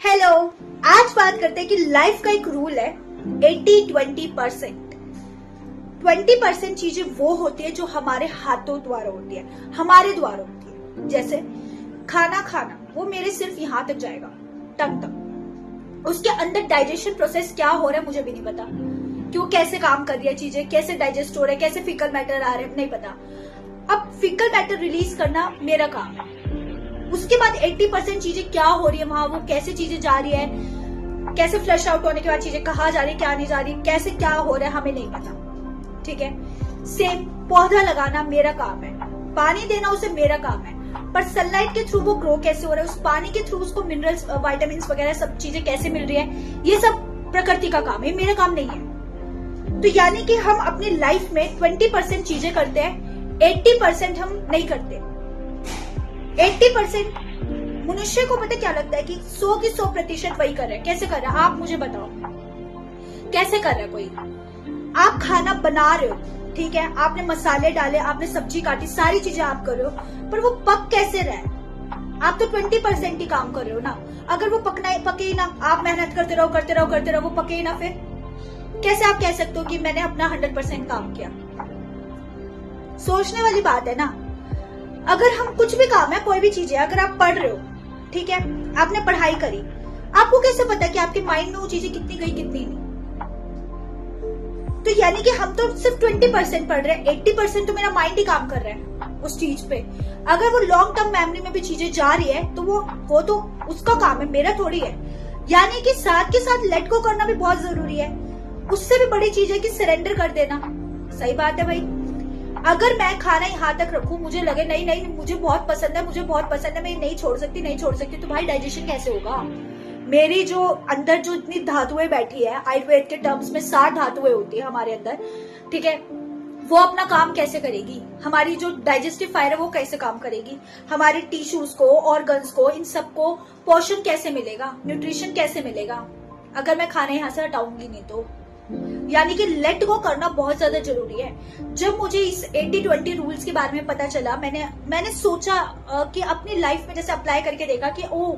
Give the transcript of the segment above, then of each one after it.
Hello, आज बात करते हैं कि लाइफ का एक रूल है 80-20%। 20% चीजें वो होती है जो हमारे हाथों द्वारा होती है, हमारे द्वारा होती है। जैसे खाना खाना, वो मेरे सिर्फ यहाँ तक जाएगा, टंग तक। उसके अंदर डाइजेशन प्रोसेस क्या हो रहा है मुझे भी नहीं पता, कि वो कैसे काम कर रही है, चीजें कैसे डाइजेस्ट हो रहा है, कैसे फीकल मैटर आ रहे हैं, नहीं पता। अब फीकल मैटर रिलीज करना मेरा काम है। उसके बाद 80% चीजें क्या हो रही है वहां, वो कैसे चीजें जा रही है, कैसे फ्लश आउट होने के बाद चीजें कहाँ जा रही है, क्या नहीं जा रही, कैसे क्या हो रहा है, हमें नहीं पता। ठीक है, सेम पौधा लगाना मेरा काम है, पानी देना उसे मेरा काम है, पर सनलाइट के थ्रू वो ग्रो कैसे हो रहा है, उस पानी के थ्रू उसको मिनरल्स, विटामिन वगैरह सब चीजें कैसे मिल रही है, ये सब प्रकृति का काम है, मेरा काम नहीं है। तो यानी कि हम अपनी लाइफ में 20% चीजें करते हैं, 80% हम नहीं करते। 80% मनुष्य को पता क्या लगता है कि 100 की 100% वही कर रहे हैं। कैसे कर रहा है आप मुझे बताओ, कैसे कर रहा है कोई? आप खाना बना रहे हो, ठीक है, आपने मसाले डाले, आपने सब्जी काटी, सारी चीजें आप कर रहे हो, पर वो पक कैसे रहा है? आप तो 20% ही काम कर रहे हो ना। अगर वो पके ही ना, आप मेहनत करते रहो, वो पके ही ना, फिर कैसे आप कह सकते हो कि मैंने अपना 100% काम किया? सोचने वाली बात है ना। अगर हम कुछ भी काम है, कोई भी चीज है, अगर आप पढ़ रहे हो, ठीक है, आपने पढ़ाई करी, आपको कैसे पता कि आपके माइंड में वो चीजें कितनी गई कितनी नहीं? तो यानी कि हम तो सिर्फ 20% पढ़ रहे हैं, 80% तो मेरा माइंड ही काम कर रहा है उस चीज पे। अगर वो लॉन्ग टर्म मेमोरी में भी चीजें जा रही है तो वो तो उसका काम है, मेरा थोड़ी है। यानी कि साथ के साथ लेट गो करना भी बहुत जरूरी है। उससे भी बड़ी चीज है कि सरेंडर कर देना। सही बात है भाई। अगर मैं खाना यहाँ तक रखूं, मुझे लगे नहीं मुझे बहुत पसंद है, मैं नहीं छोड़ सकती, तो भाई डाइजेशन कैसे होगा? मेरी जो अंदर जो इतनी धातुएं बैठी है, आयुर्वेद के टर्म्स में 60 धातुएं होती है हमारे अंदर, ठीक है, वो अपना काम कैसे करेगी? हमारी जो डाइजेस्टिव फायर है वो कैसे काम करेगी? हमारे टिश्यूज को, ऑर्गन्स को, इन सबको पोषण कैसे मिलेगा, न्यूट्रिशन कैसे मिलेगा अगर मैं खाना यहाँ से हटाऊंगी नहीं तो? यानी कि लेट गो करना बहुत ज्यादा जरूरी है। जब मुझे इस 80-20 रूल्स के बारे में पता चला, मैंने सोचा कि अपनी लाइफ में जैसे अप्लाई करके देखा कि ओ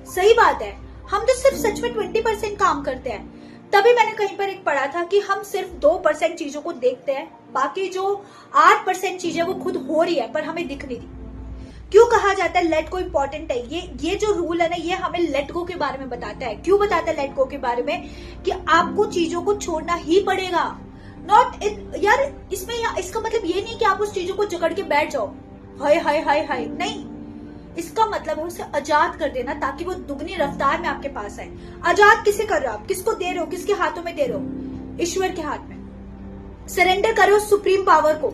सही बात है, हम तो सिर्फ सच में 20% काम करते हैं। तभी मैंने कहीं पर एक पढ़ा था कि हम सिर्फ 2% चीजों को देखते हैं, बाकी जो 8% चीजें वो खुद हो रही है पर हमें दिख नहीं रही। क्यों कहा जाता है लेट गो इम्पोर्टेंट है? ये जो रूल है ना, ये हमें लेट गो के बारे में बताता है। क्यों बताता है लेट गो के बारे में? कि आपको चीजों को छोड़ना ही पड़ेगा। नॉट यार, इसका मतलब ये नहीं कि आप उस चीजों को जकड़ के बैठ जाओ, हाय हाय हाय हाय, नहीं। इसका मतलब है उसे आजाद कर देना, ताकि वो दुगनी रफ्तार में आपके पास आए। आजाद किसे कर रहे हो आप? किसको दे रहे हो? किसके हाथों में दे रहे हो? ईश्वर के हाथ में। सरेंडर करो सुप्रीम पावर को।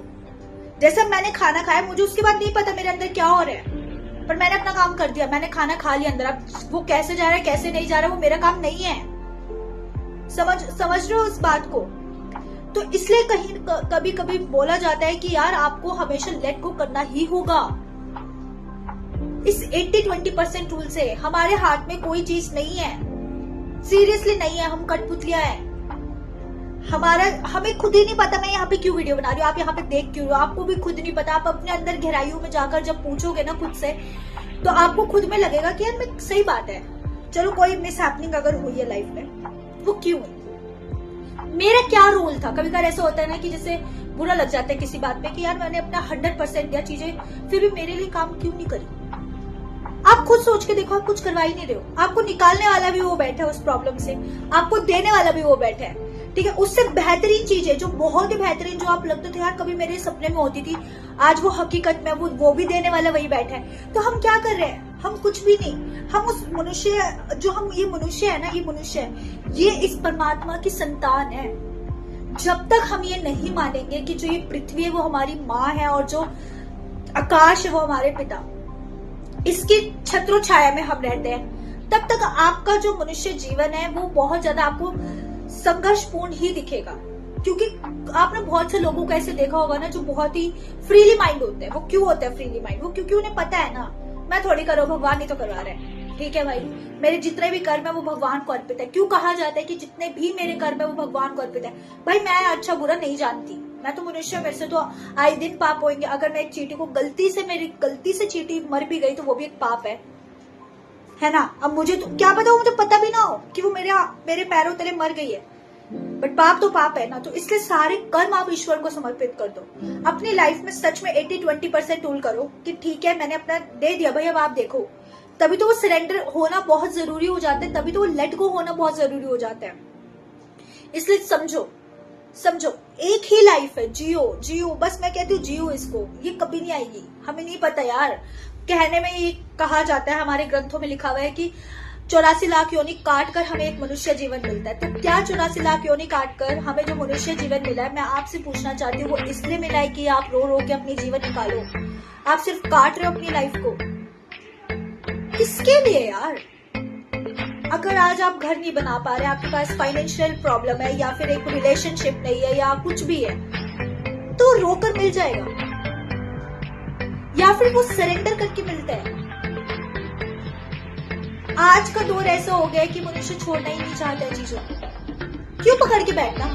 जैसे मैंने खाना खाया, मुझे उसके बाद नहीं पता मेरे अंदर क्या हो रहा है, पर मैंने अपना काम कर दिया, मैंने खाना खा लिया अंदर। अब वो कैसे जा रहा है कैसे नहीं जा रहा है वो मेरा काम नहीं है। समझ रहे हो उस बात को? तो इसलिए कहीं कभी कभी बोला जाता है कि यार आपको हमेशा लेट गो करना ही होगा। इस 80-20% रूल से हमारे हाथ में कोई चीज नहीं है, सीरियसली नहीं है। हम कठपुतलियां हैं। हमें खुद ही नहीं पता मैं यहाँ पे क्यों वीडियो बना रही हूँ, आप यहाँ पे देख क्यों रहे हो, आपको भी खुद नहीं पता। आप अपने अंदर गहराइयों में जाकर जब पूछोगे ना खुद से, तो आपको खुद में लगेगा कि यार मैं सही बात है, चलो कोई मिस हैपनिंग अगर हुई है लाइफ में, वो क्यों है, मेरा क्या रोल था? कभी कभी ऐसा होता है ना कि जैसे बुरा लग जाता है किसी बात पे कि यार मैंने अपना 100% दिया, चीजें फिर भी मेरे लिए काम क्यों नहीं करी। आप खुद सोच के देखो, आप कुछ करवा ही नहीं रहे हो। आपको निकालने वाला भी वो बैठा है उस प्रॉब्लम से, आपको देने वाला भी वो बैठा है, ठीक है। उससे बेहतरीन चीज है, जो बहुत ही बेहतरीन, जो आप लगते थे यार कभी मेरे सपने में होती थी, आज वो हकीकत में वो भी देने वाला वही बैठा है। तो हम क्या कर रहे हैं? हम कुछ भी नहीं। हम उस मनुष्य, जो हम ये मनुष्य है ना, ये मनुष्य है, ये इस परमात्मा की संतान है। जब तक हम ये नहीं मानेंगे कि जो ये पृथ्वी है वो हमारी माँ है और जो आकाश है वो हमारे पिता, इसकी छत्रो छाया में हम रहते हैं, तब तक आपका जो मनुष्य जीवन है वो बहुत ज्यादा आपको संघर्षपूर्ण ही दिखेगा। क्योंकि आपने बहुत से लोगों को ऐसे देखा होगा ना, जो बहुत ही फ्रीली माइंड होते हैं। वो क्यों होते हैं फ्रीली माइंड? वो क्योंकि उन्हें पता है ना, मैं थोड़ी करो, भगवान ही तो करवा रहे हैं, ठीक है भाई। मेरे जितने भी कर्म है वो भगवान को अर्पित है। क्यों कहा जाता है कि जितने भी मेरे कर्म है वो भगवान को अर्पित है? भाई मैं अच्छा बुरा नहीं जानती, मैं तो मनुष्य, मेरे से तो आए दिन पाप होंगे। अगर मैं एक चींटी को मेरी गलती से चींटी मर भी गई तो वो भी एक पाप है। है ना। अब मुझे तो क्या पता, मुझे पता भी ना हो कि वो मेरे पैरों तले मर गई है, बट पाप तो पाप है ना। तो इसलिए सारे कर्म आप ईश्वर को समर्पित कर दो। अपनी लाइफ में सच में 80-20% टूल करो कि ठीक है मैंने अपना दे दिया भाई, अब आप देखो। तभी तो वो सरेंडर होना बहुत जरूरी हो जाता है, तभी तो वो लेट गो होना बहुत जरूरी हो जाता है। इसलिए समझो एक ही लाइफ है, जियो बस। मैं कहती हूँ जियो इसको, ये कभी नहीं आएगी। हमें नहीं पता यार, कहने में ये कहा जाता है, हमारे ग्रंथों में लिखा हुआ है कि 84 लाख योनि काट कर हमें एक मनुष्य जीवन मिलता है। तो क्या 84 लाख योनि काट कर हमें जो मनुष्य जीवन मिला है, मैं आपसे पूछना चाहती हूँ वो इसलिए मिला है कि आप रो के अपनी जीवन निकालो? आप सिर्फ काट रहे हो अपनी लाइफ को, किसके लिए यार? अगर आज आप घर नहीं बना पा रहे, आपके पास फाइनेंशियल प्रॉब्लम है, या फिर एक रिलेशनशिप नहीं है, या कुछ भी है, तो रोकर मिल जाएगा, या फिर वो सरेंडर करके मिलता है। आज का दौर ऐसा हो गया है कि मनुष्य छोड़ना ही नहीं चाहता है चीजों को। क्यों पकड़ के बैठना?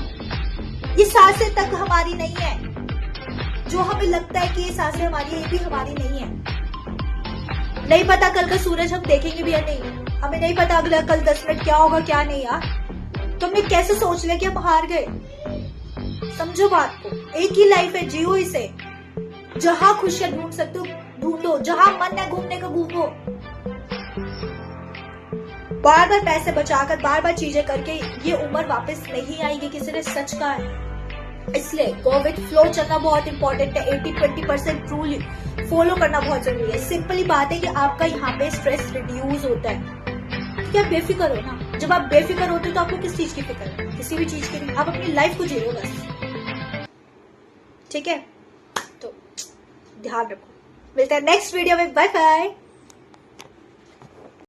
ये सांसें तक हमारी नहीं है। जो हमें लगता है कि ये सांसें हमारी है, ये भी हमारी नहीं है। नहीं पता कल का सूरज हम देखेंगे भी या नहीं, हमें नहीं पता अगला कल 10 मिनट क्या होगा क्या नहीं यार। तो हमने कैसे सोच लिया कि हम हार गए? समझो बात को, एक ही लाइफ है, जियो इसे। जहां खुशियां ढूंढ सकते हो ढूंढो, जहां मन है घूमने का घूमो। बार बार पैसे बचाकर, बार बार चीजें करके ये उम्र वापस नहीं आएगी, किसी ने सच कहा है। इसलिए गो विद फ्लो चलना बहुत इंपॉर्टेंट है। 80-20% रूल फॉलो करना बहुत जरूरी है। सिंपली बात है कि आपका यहाँ पे स्ट्रेस रिड्यूस होता है। क्या आप बेफिक्र हो ना? जब आप बेफिक्र होते हो तो आपको किस चीज की फिक्र है? किसी भी चीज की नहीं। आप अपनी लाइफ को जी रहे हो बस, ठीक है? तो ध्यान रखो। मिलते हैं नेक्स्ट वीडियो में, बाय बाय।